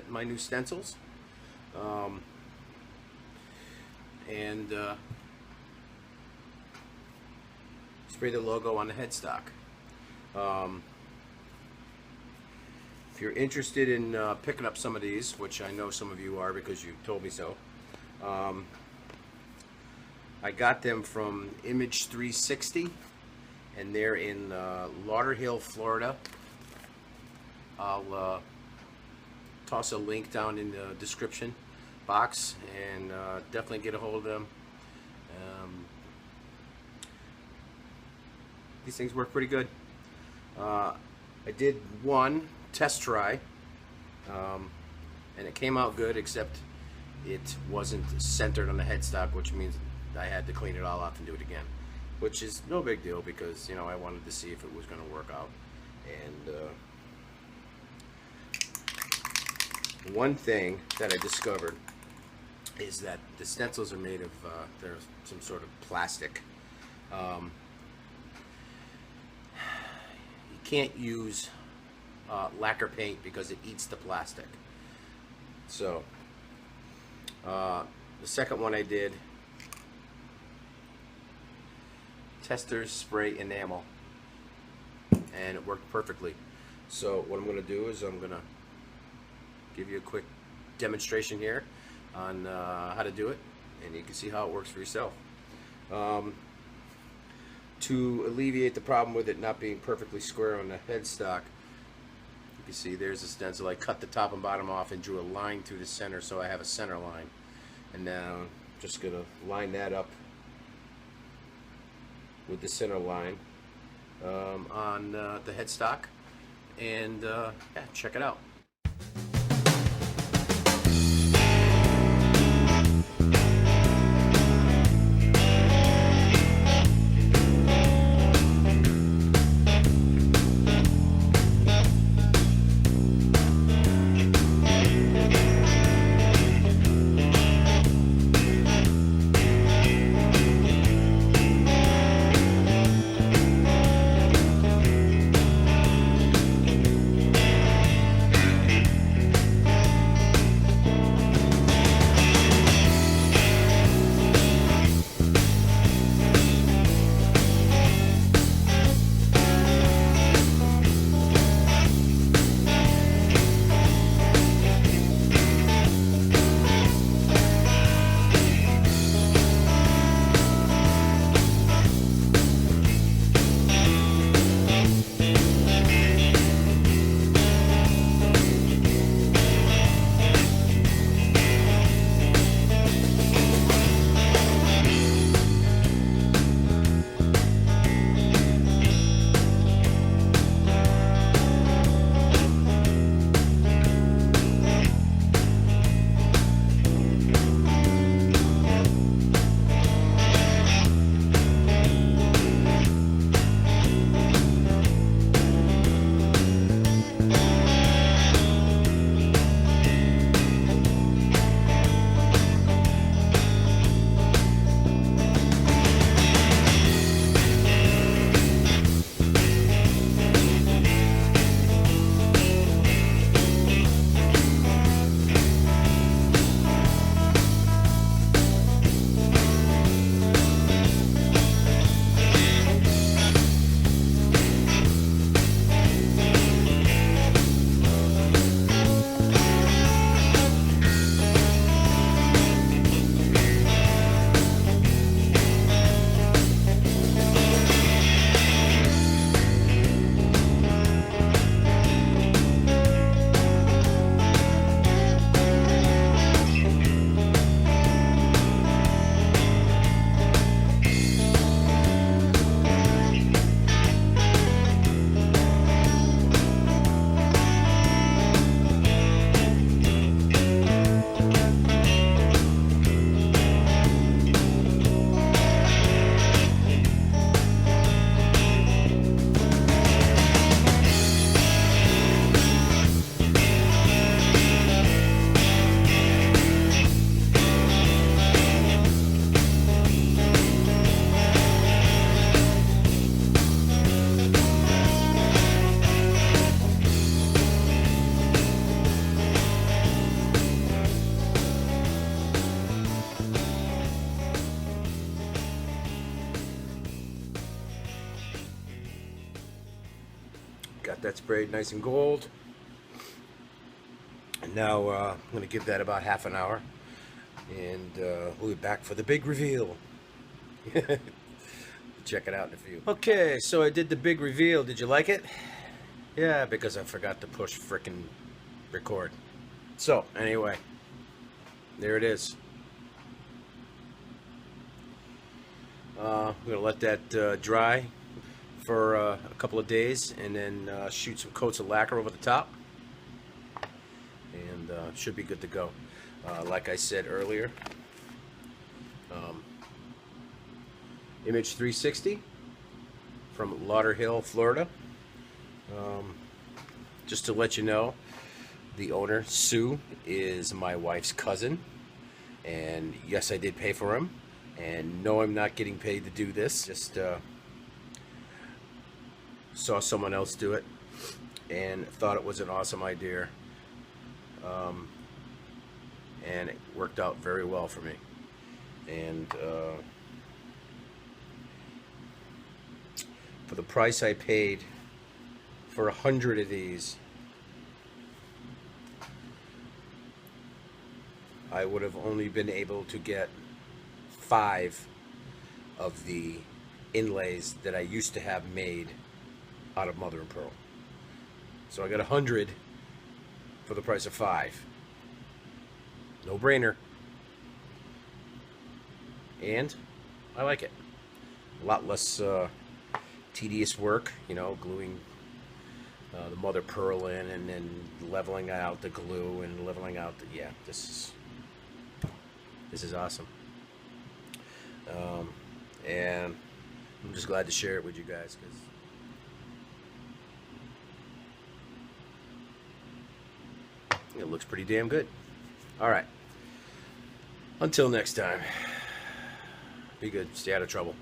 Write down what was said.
my new stencils, and spray the logo on the headstock. If you're interested in picking up some of these, which I know some of you are because you told me so, I got them from Image 360, and they're in Lauderhill, Florida. I'll toss a link down in the description box, and definitely get a hold of them. These things work pretty good. I did one test try, and it came out good, except it wasn't centered on the headstock, which means I had to clean it all off and do it again, which is no big deal because, you know, I wanted to see if it was going to work out. And one thing that I discovered is that the stencils are made of there's some sort of plastic. You can't use lacquer paint because it eats the plastic. So the second one I did, Testors Spray Enamel, and it worked perfectly. So what I'm going to do is I'm going to give you a quick demonstration here on how to do it, and you can see how it works for yourself. To alleviate the problem with it not being perfectly square on the headstock, you can see there's a stencil. I cut the top and bottom off and drew a line through the center so I have a center line, and now I'm just going to line that up with the center line on the headstock, and yeah, check it out. got that sprayed nice and gold. And now I'm going to give that about half an hour, and we'll be back for the big reveal. Check it out in a few. Okay, so I did the big reveal. Did you like it? Yeah, because I forgot to push frickin' record. So, anyway, there it is. I'm going to let that dry for a couple of days, and then shoot some coats of lacquer over the top, and should be good to go. Like I said earlier, Image 360 from Lauderhill, Florida. Just to let you know, the owner, Sue, is my wife's cousin, and yes, I did pay for him, and no, I'm not getting paid to do this. Just saw someone else do it and thought it was an awesome idea, and it worked out very well for me. And for the price I paid for 100 of these, I would have only been able to get 5 of the inlays that I used to have made out of mother and pearl. So I got 100 for the price of 5. No brainer. And I like it. A lot less tedious work, you know, gluing the mother pearl in, and then leveling out the glue and leveling out the, yeah, this is awesome. And I'm just glad to share it with you guys, because it looks pretty damn good. Alright, until next time, be good, stay out of trouble.